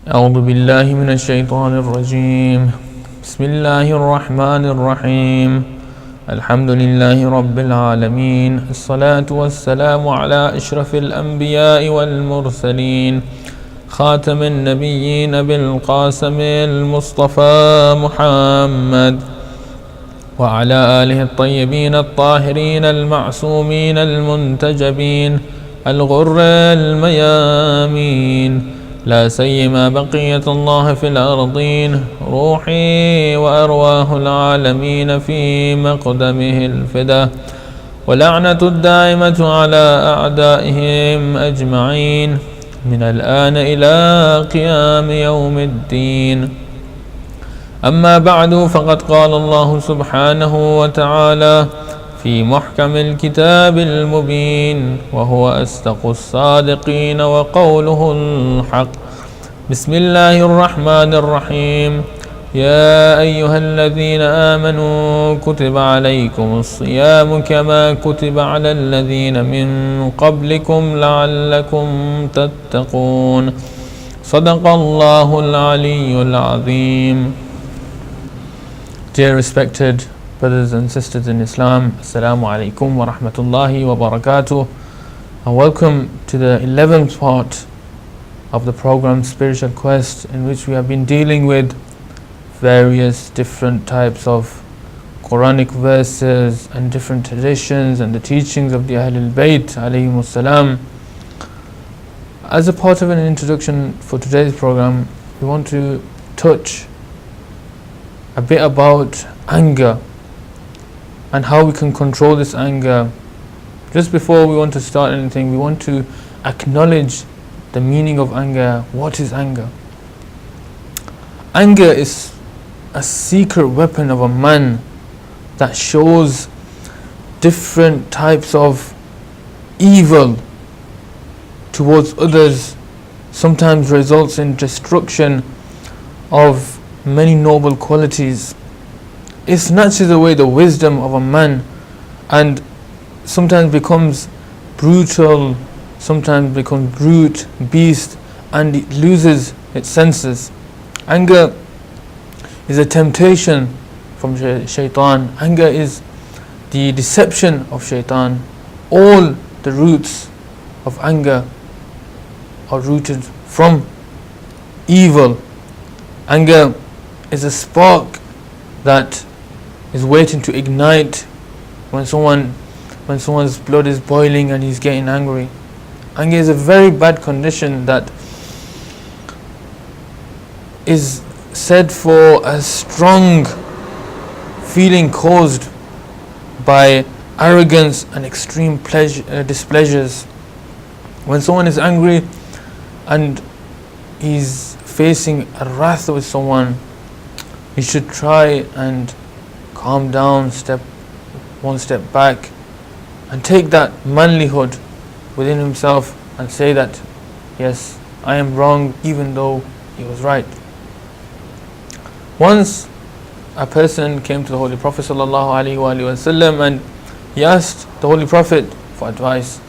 أعوذ بالله من الشيطان الرجيم. بسم الله الرحمن الرحيم. الحمد لله رب العالمين. الصلاة والسلام على أشرف الأنبياء والمرسلين خاتم النبيين بالقاسم المصطفى محمد وعلى آله الطيبين الطاهرين المعصومين المنتجبين الغر الميامين، لا سيما بقية الله في الأرضين، روحي وأرواح العالمين في مقدمه الفدا، ولعنة الدائمة على أعدائهم أجمعين من الآن إلى قيام يوم الدين. أما بعد، فقد قال الله سبحانه وتعالى في محكم الكتاب المبين وهو أصدق الصادقين وقوله الحق. بسم الله الرحمن الرحيم. يا أيها الذين آمنوا كتب عليكم الصيام كما كتب على الذين من قبلكم لعلكم تتقون. صدق الله العلي العظيم. Dear respected brothers and sisters in Islam, Assalamu alaikum wa rahmatullahi wa barakatuh, and welcome to the 11th part of the program Spiritual Quest, in which we have been dealing with various different types of Quranic verses and different traditions and the teachings of the Ahlul Bayt alayhimus salam. As a part of an introduction for today's program, we want to touch a bit about anger and how we can control this anger. Just before we want to start anything, we want to acknowledge the meaning of anger. What is anger? Anger is a secret weapon of a man that shows different types of evil towards others, sometimes results in destruction of many noble qualities. It snatches away the wisdom of a man and sometimes becomes brutal, sometimes becomes brute, beast, and it loses its senses. Anger is a temptation from shaitan. Anger is the deception of shaitan. All the roots of anger are rooted from evil. Anger is a spark that is waiting to ignite when someone's blood is boiling and he's getting angry. Anger is a very bad condition that is said for a strong feeling caused by arrogance and extreme displeasures. When someone is angry and he's facing a wrath with someone, he should try and calm down, step one step back, and take that manlyhood within himself and say that, yes, I am wrong, even though he was right. Once a person came to the Holy Prophet ﷺ and he asked the Holy Prophet for advice.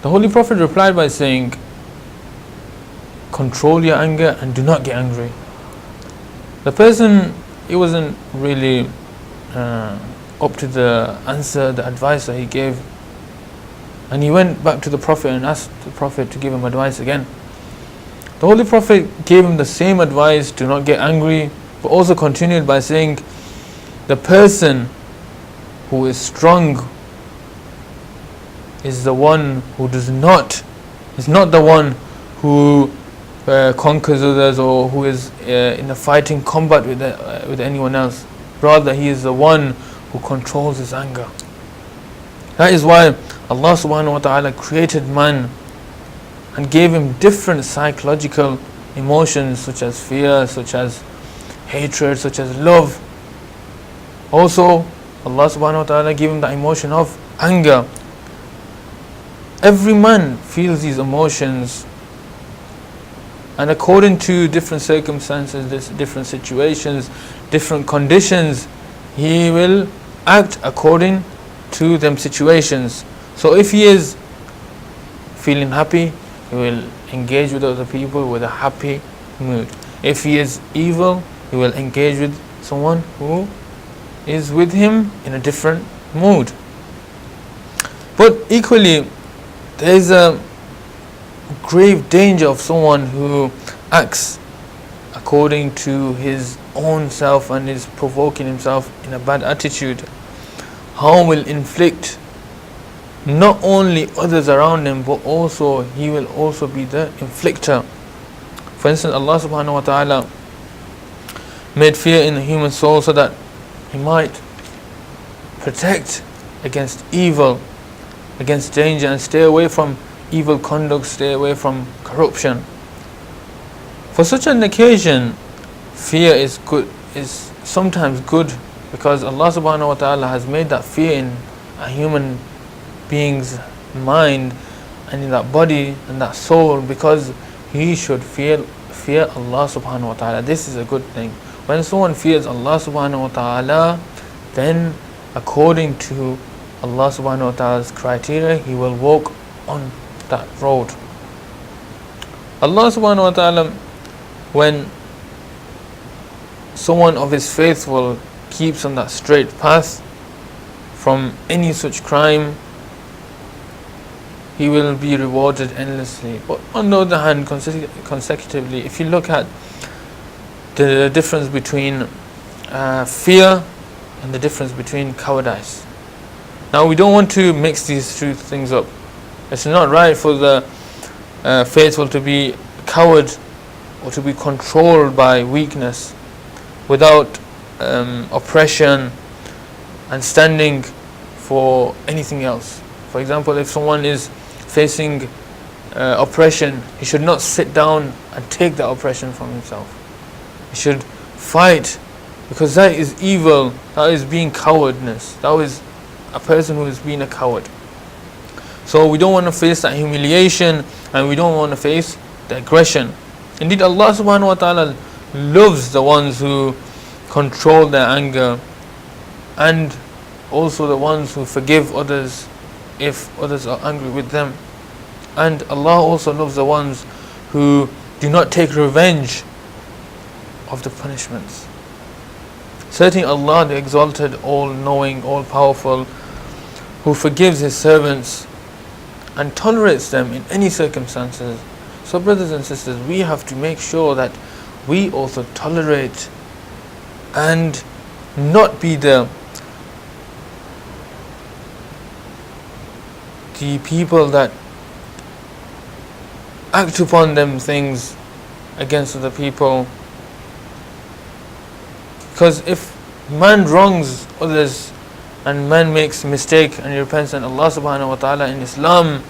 The Holy Prophet replied by saying, control your anger and do not get angry. The person, he wasn't really up to the answer, the advice that he gave, and he went back to the Prophet and asked the Prophet to give him advice again. The Holy Prophet gave him the same advice, do not get angry, but also continued by saying, the person who is strong is the one who is not the one who conquers others or who is in a fighting combat with anyone else. Rather, he is the one who controls his anger. That is why Allah subhanahu wa ta'ala created man and gave him different psychological emotions, such as fear, such as hatred, such as love. Also, Allah subhanahu wa ta'ala gave him the emotion of anger. Every man feels these emotions, and according to different circumstances, different situations, different conditions, he will act according to them situations. So if he is feeling happy, he will engage with other people with a happy mood. If he is evil, he will engage with someone who is with him in a different mood. But equally, there is a grave danger of someone who acts according to his own self and is provoking himself in a bad attitude. Harm will inflict not only others around him, but also he will also be the inflictor. For instance, Allah subhanahu wa ta'ala made fear in the human soul so that he might protect against evil, against danger, and stay away from evil conduct, stay away from corruption. For such an occasion, fear is sometimes good, because Allah subhanahu wa ta'ala has made that fear in a human being's mind and in that body and that soul, because he should fear Allah subhanahu wa ta'ala. This is a good thing. When someone fears Allah subhanahu wa ta'ala, then according to Allah subhanahu wa ta'ala's criteria, he will walk on that road. Allah subhanahu wa ta'ala, when someone of his faithful keeps on that straight path from any such crime, he will be rewarded endlessly. But on the other hand, consecutively, if you look at the difference between fear and the difference between cowardice. Now, we don't want to mix these two things up. It's not right for the faithful to be coward or to be controlled by weakness without oppression and standing for anything else. For example, if someone is facing oppression, he should not sit down and take that oppression from himself. He should fight, because that is evil. That is being cowardness. That is a person who is being a coward. So we don't want to face that humiliation, and we don't want to face the aggression. Indeed, Allah subhanahu wa ta'ala loves the ones who control their anger, and also the ones who forgive others if others are angry with them. And Allah also loves the ones who do not take revenge of the punishments. Certainly Allah, the exalted, all-knowing, all-powerful, who forgives his servants and tolerates them in any circumstances. So brothers and sisters, we have to make sure that we also tolerate and not be the people that act upon them things against other people. Because if man wrongs others and man makes mistake and he repents, and Allah subhanahu wa ta'ala in Islam,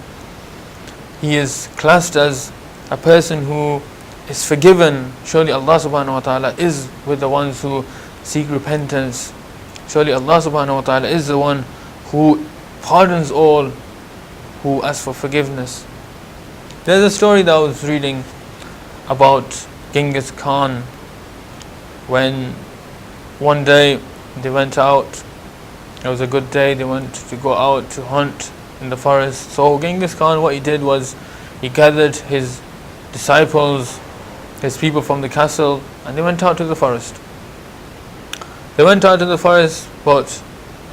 he is classed as a person who is forgiven. Surely Allah subhanahu wa ta'ala is with the ones who seek repentance. Surely Allah subhanahu wa ta'ala is the one who pardons all who ask for forgiveness. There's a story that I was reading about Genghis Khan, when one day they went out. It was a good day. They went to go out to hunt in the forest. So Genghis Khan, what he did was he gathered his disciples, his people from the castle, and they went out to the forest. They went out to the forest, but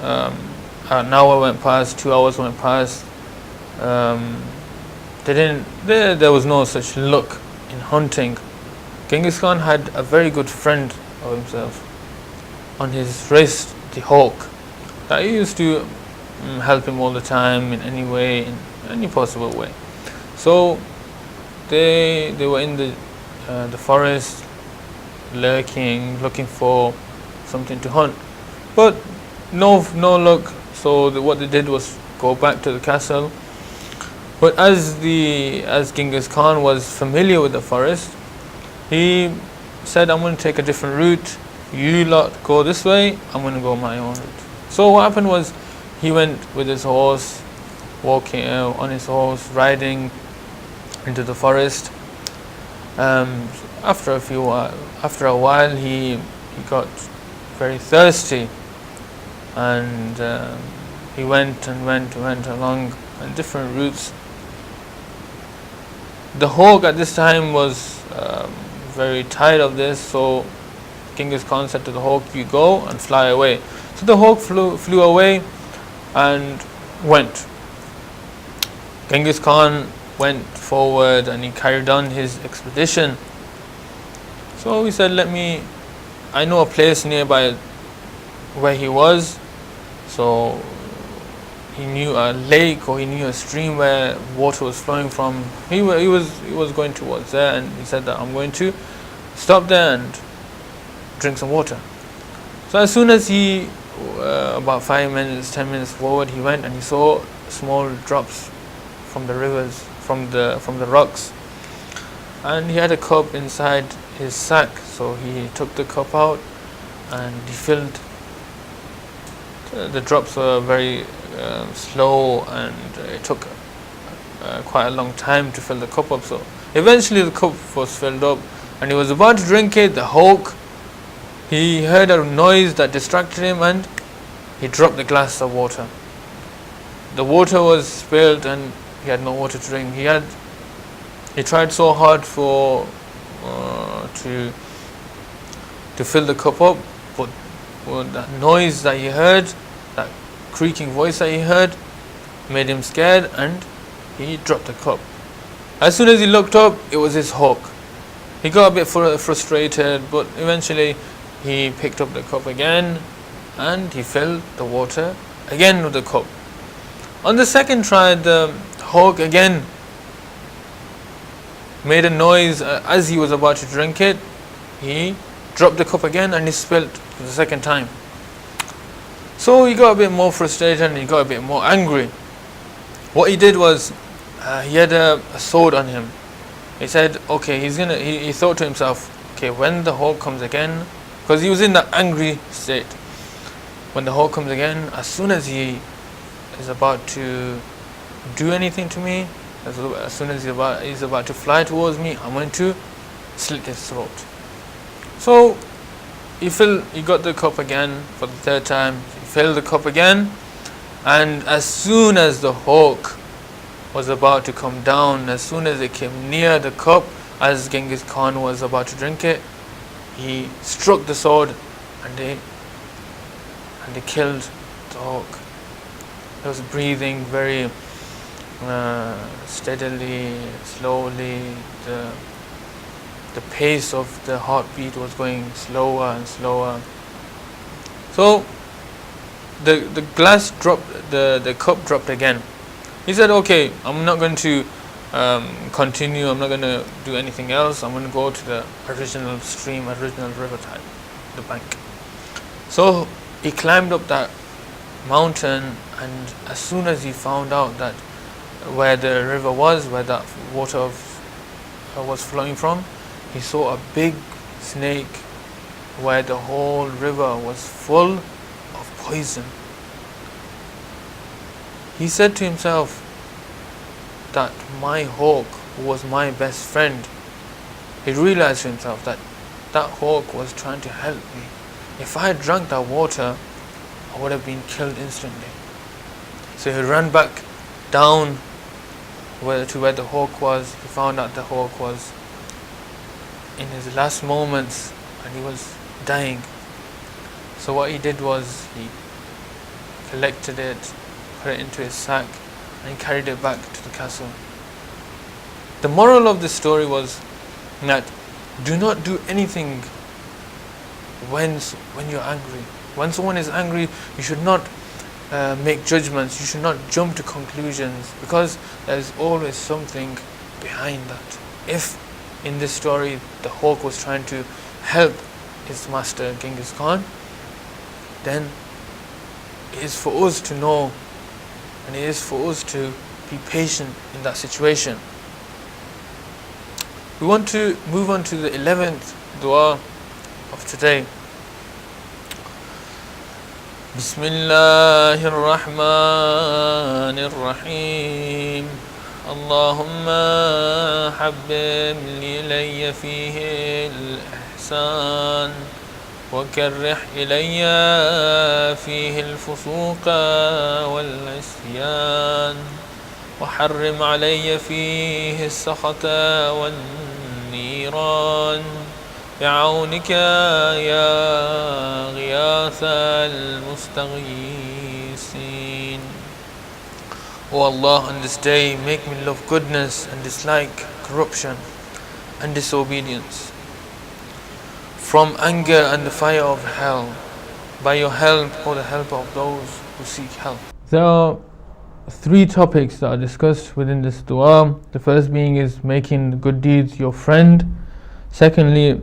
an hour went past, 2 hours went past. There was no such luck in hunting. Genghis Khan had a very good friend of himself on his wrist, the hawk, that he used to help him all the time in any way, in any possible way. So they were in the forest, lurking, looking for something to hunt, but no luck. So what they did was go back to the castle. But as Genghis Khan was familiar with the forest, he said, "I'm going to take a different route. You lot go this way, I'm going to go my own route." So what happened was, he went with his horse, walking on his horse, riding into the forest. After a while, he got very thirsty, and he went along different routes. The hawk at this time was very tired of this, so Genghis Khan said to the hawk, "You go and fly away." So the hawk flew away and went. Genghis Khan went forward and he carried on his expedition. So he said, I know a place nearby where he was. So he knew a lake, or he knew a stream where water was flowing from. He was going towards there, and he said that I'm going to stop there and drink some water. So as soon as he, about 5 minutes, 10 minutes forward, he went and he saw small drops from the rivers, from the rocks, and he had a cup inside his sack. So he took the cup out and he filled. The drops were very slow, and it took quite a long time to fill the cup up. So eventually the cup was filled up, and he was about to drink it. The hawk, he heard a noise that distracted him, and he dropped the glass of water. The water was spilled, and he had no water to drink. He tried so hard to fill the cup up, but that noise that he heard, that creaking voice that he heard, made him scared, and he dropped the cup. As soon as he looked up, it was his hawk. He got a bit frustrated, but eventually he picked up the cup again and he filled the water again with the cup. On the second try, the hawk again made a noise. As he was about to drink it, he dropped the cup again and he spilled for the second time. So he got a bit more frustrated and he got a bit more angry. What he did was, he had a sword on him. He said, okay, he thought to himself, okay, when the hawk comes again, because he was in that angry state, when the hawk comes again, as soon as he is about to do anything to me, as soon as he's about to fly towards me, I'm going to slit his throat. So he got the cup again for the third time. He filled the cup again, and as soon as the hawk was about to come down, as soon as it came near the cup, as Genghis Khan was about to drink it, he struck the sword and they killed the hawk. He was breathing very steadily, slowly. The pace of the heartbeat was going slower and slower. So the glass dropped, the cup dropped again. He said, okay, I'm not going to continue, I'm not going to do anything else, I'm going to go to the original stream, original river type, the bank. So he climbed up that mountain, and as soon as he found out that where the river was, where that water was flowing from, he saw a big snake where the whole river was full of poison. He said to himself that my hawk, who was my best friend, he realized to himself that that hawk was trying to help me. If I had drunk that water, I would have been killed instantly. So he ran back down to where the hawk was. He found out the hawk was in his last moments and he was dying. So what he did was he collected it, put it into his sack, and carried it back to the castle. The moral of the story was that do not do anything when you're angry. When someone is angry, you should not make judgments, you should not jump to conclusions, because there's always something behind that. If in this story the hawk was trying to help his master Genghis Khan, then it is for us to know, and it is for us to be patient in that situation. We want to move on to the 11th dua of today. Bismillahir Rahmanir Rahim. Allahumma habbib ilayya fihi al-ihsan wa karrih ilayya fihi al-fusuqa wal-isyan وحرم علي فيه السخط والنيران بعونك يا غياث المستغيثين. O Allah, on this day make me love goodness and dislike corruption and disobedience, from anger and the fire of hell, by your help or the help of those who seek help. There are three topics that are discussed within this dua. The first being is making good deeds your friend. Secondly,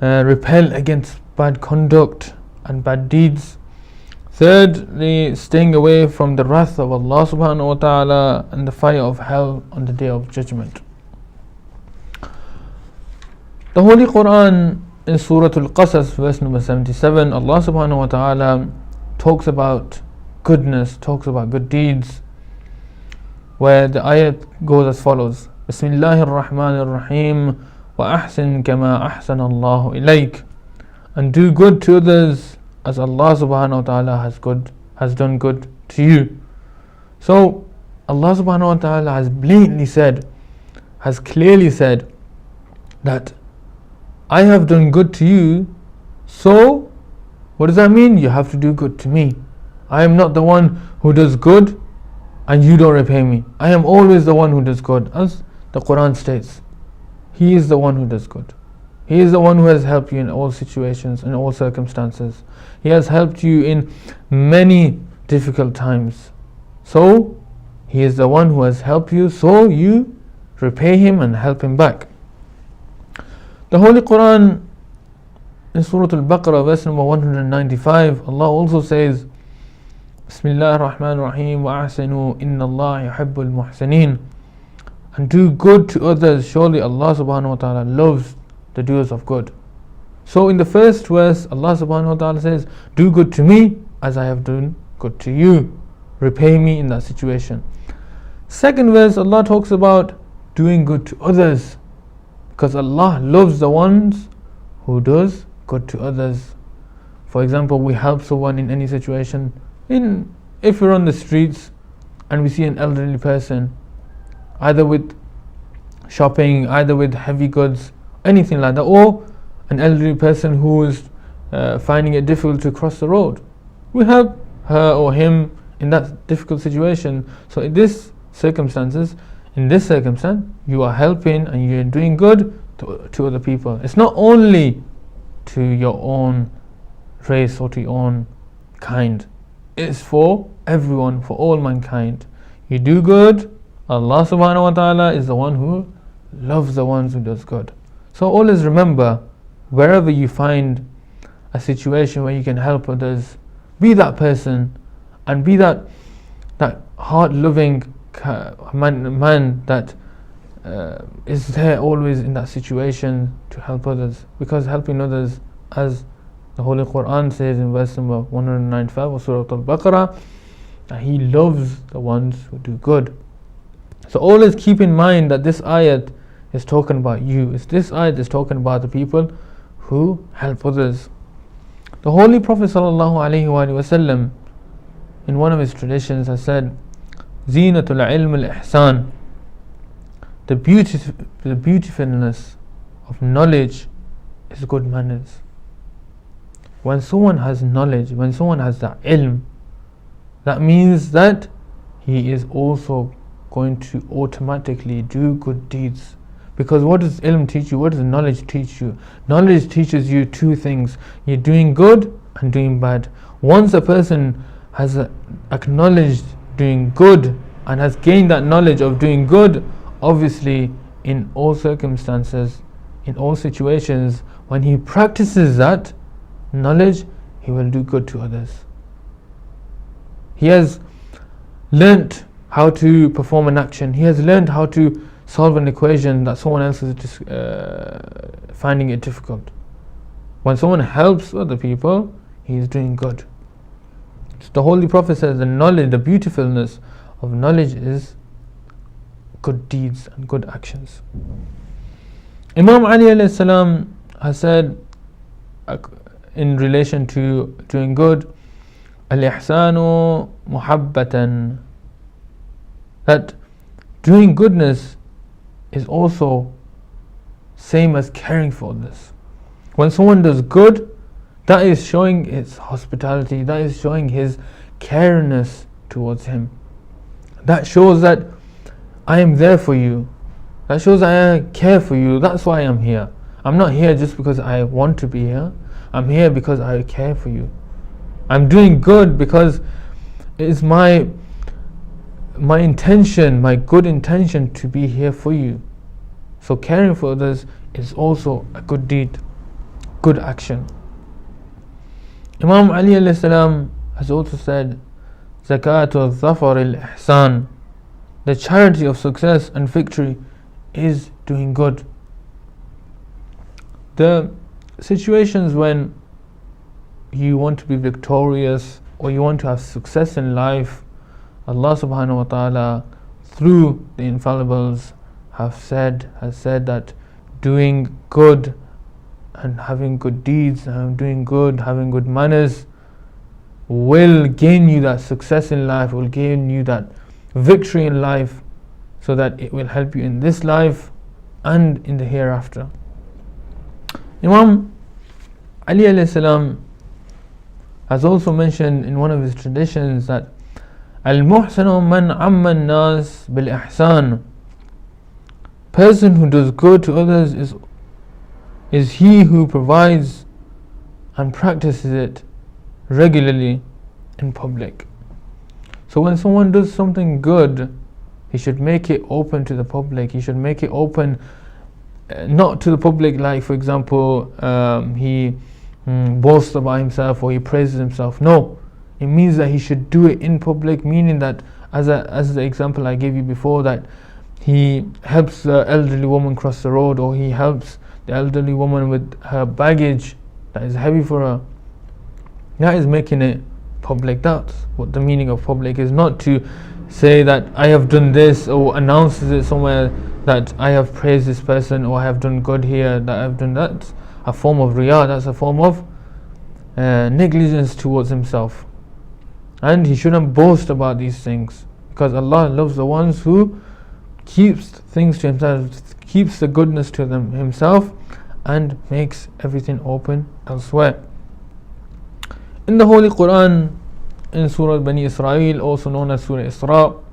repel against bad conduct and bad deeds. Thirdly, staying away from the wrath of Allah subhanahu wa ta'ala and the fire of hell on the day of judgment. The Holy Quran in Surah Al-Qasas verse number 77, Allah subhanahu wa ta'ala talks about goodness, talks about good deeds, where the ayat goes as follows: Bismillahir Rahmanir Rahim, wa ahsin kama ahsana Allahu ilayk, and do good to others as Allah subhanahu wa ta'ala has done good to you. So Allah subhanahu wa ta'ala has blatantly said, has clearly said that I have done good to you, so what does that mean? You have to do good to me. I am not the one who does good and you don't repay me. I am always the one who does good, as the Quran states. He is the one who does good. He is the one who has helped you in all situations, in all circumstances. He has helped you in many difficult times. So He is the one who has helped you, so you repay Him and help Him back. The Holy Quran in Surah Al-Baqarah verse number 195, Allah also says, Bismillah ar-Rahman ar-Rahim, wa ahsinu inna Allah yuhibbul muhsinin, and do good to others, surely Allah subhanahu wa ta'ala loves the doers of good. So in the first verse, Allah subhanahu wa ta'ala says, do good to me as I have done good to you. Repay me in that situation. Second verse, Allah talks about doing good to others, because Allah loves the ones who does good to others. For example, we help someone in any situation. If we're on the streets and we see an elderly person, either with shopping, either with heavy goods, anything like that, or an elderly person who is finding it difficult to cross the road, we help her or him in that difficult situation. So in this circumstance, you are helping and you're doing good to other people. It's not only to your own race or to your own kind. It's for everyone, for all mankind. You do good, Allah subhanahu wa ta'ala is the one who loves the ones who does good. So always remember, wherever you find a situation where you can help others, be that person and be that heart-loving man that is there always in that situation to help others. Because helping others, as the Holy Quran says in verse number 195 of Surah Al-Baqarah, that He loves the ones who do good. So always keep in mind that this ayat is talking about you. This ayat is talking about the people who help others. The Holy Prophet ﷺ, in one of his traditions, has said, Zinatul ilm al-ihsan, the beautifulness of knowledge is good manners. When someone has knowledge, when someone has that ilm, that means that he is also going to automatically do good deeds. Because what does ilm teach you? What does knowledge teach you? Knowledge teaches you two things. You're doing good and doing bad. Once a person has acknowledged doing good and has gained that knowledge of doing good, obviously in all circumstances, in all situations, when he practices that knowledge, he will do good to others. He has learnt how to perform an action. He has learned how to solve an equation that someone else is finding it difficult. When someone helps other people, he is doing good. So the Holy Prophet says the knowledge, the beautifulness of knowledge is good deeds and good actions. Imam Ali alayhi salam has said in relation to doing good, al-ihsanu muhabbatan, that doing goodness is also same as caring for others. When someone does good, that is showing his hospitality, that is showing his cariness towards him. That shows that I am there for you. That shows I care for you. That's why I'm here. I'm not here just because I want to be here. I'm here because I care for you. I'm doing good because it's my intention, my good intention to be here for you. So caring for others is also a good deed, good action. Imam Ali alayhi salam has also said, Zakatul Zafar al-Ihsan, the charity of success and victory is doing good. The situations when you want to be victorious or you want to have success in life, Allah subhanahu wa ta'ala through the infallibles has said that doing good and having good deeds and doing good, having good manners will gain you that success in life, will gain you that victory in life, so that it will help you in this life and in the hereafter. Imam Ali alayhi salam has also mentioned in one of his traditions that Al-Muhsanu man amma an-nas bil-ihsan, person who does good to others is he who provides and practices it regularly in public. So when someone does something good, he should make it open to the public. He should make it open, not to the public like, for example, he boasts about himself or he praises himself. No, it means that he should do it in public, meaning that as the example I gave you before, that he helps the elderly woman cross the road, or he helps the elderly woman with her baggage that is heavy for her. That is making it public. That's what the meaning of public is, not to say that I have done this or announces it somewhere that I have praised this person or I have done good here, that I have done. That's a form of riyah, that's a form of negligence towards himself. And he shouldn't boast about these things, because Allah loves the ones who keeps things to himself, keeps the goodness to them himself, and makes everything open elsewhere. In the Holy Quran, in Surah Bani Israel, also known as Surah Isra,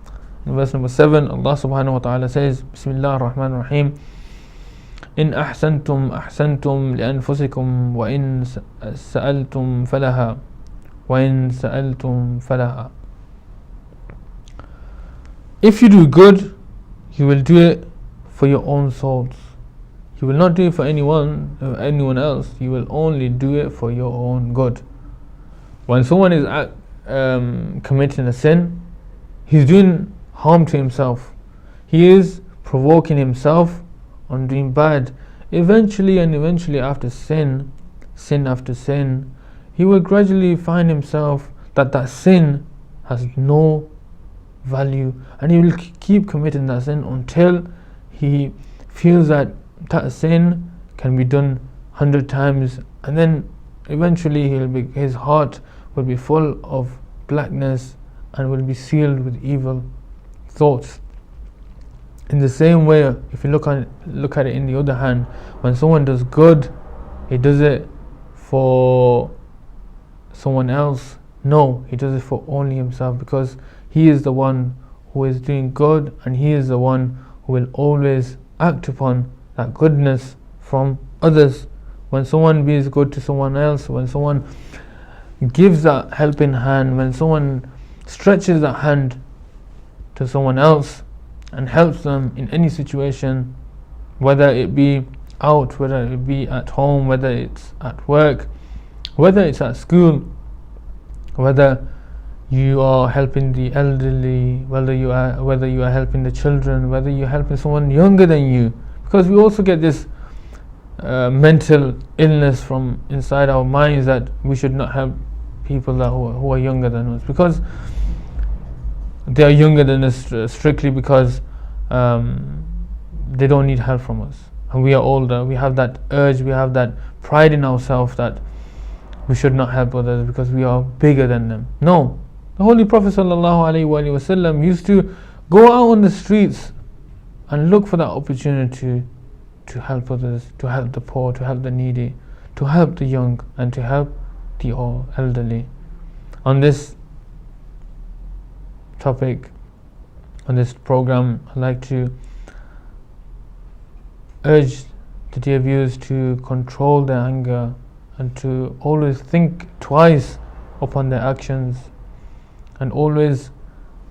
in verse number 7, Allah subhanahu wa ta'ala says, Bismillah ar-Rahman ar-Rahim, إن أحسنتم أحسنتم لأنفسكم وإن سألتم فلها وإن سألتم فلها. If you do good, you will do it for your own souls. You will not do it for anyone else. You will only do it for your own good. When someone is committing a sin, he's doing harm to himself. He is provoking himself on doing bad. Eventually after sin after sin, he will gradually find himself that sin has no value, and he will keep committing that sin until he feels that sin can be done 100 times, and then eventually his heart will be full of blackness and will be sealed with evil thoughts. In the same way, if you look at it in the other hand, when someone does good, he does it for someone else. No, he does it for only himself, because he is the one who is doing good, and he is the one who will always act upon that goodness from others. When someone is good to someone else, when someone gives that helping hand, when someone stretches that hand to someone else and helps them in any situation, whether it be out, whether it be at home, whether it's at work, whether it's at school, whether you are helping the elderly, whether you are helping the children, whether you're helping someone younger than you, because we also get this mental illness from inside our minds that we should not help people who are younger than us, because they are younger than us strictly because they don't need help from us, and we are older. We have that urge, we have that pride in ourselves that we should not help others because we are bigger than them. No, the Holy Prophet ﷺ used to go out on the streets and look for that opportunity to help others, to help the poor, to help the needy, to help the young, and to help the elderly. On this topic, on this program, I'd like to urge the dear viewers to control their anger and to always think twice upon their actions, and always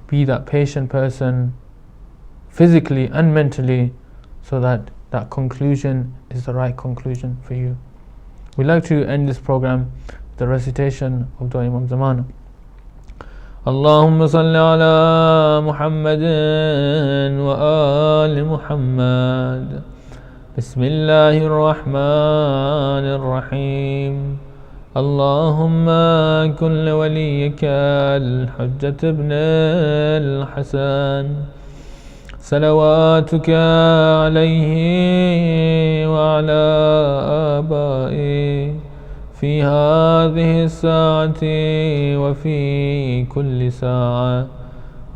be that patient person physically and mentally, so that that conclusion is the right conclusion for you. We'd like to end this program with the recitation of Dua Imam Zamana. اللهم صل على محمد وآل محمد. بسم الله الرحمن الرحيم. اللهم كن لوليك الحجة ابن الحسن صلواتك عليه وعلى آبائه في هذه الساعة وفي كل ساعة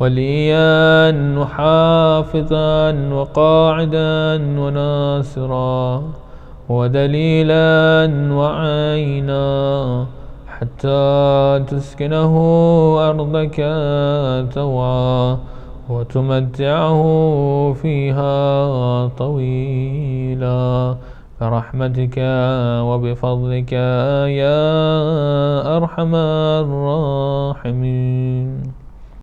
وليا وحافظا وقاعدا وناصرا ودليلا وعينا حتى تسكنه أرضك طوعا وتمتعه فيها طويلا برحمتك وبفضلك يا أرحم الراحمين.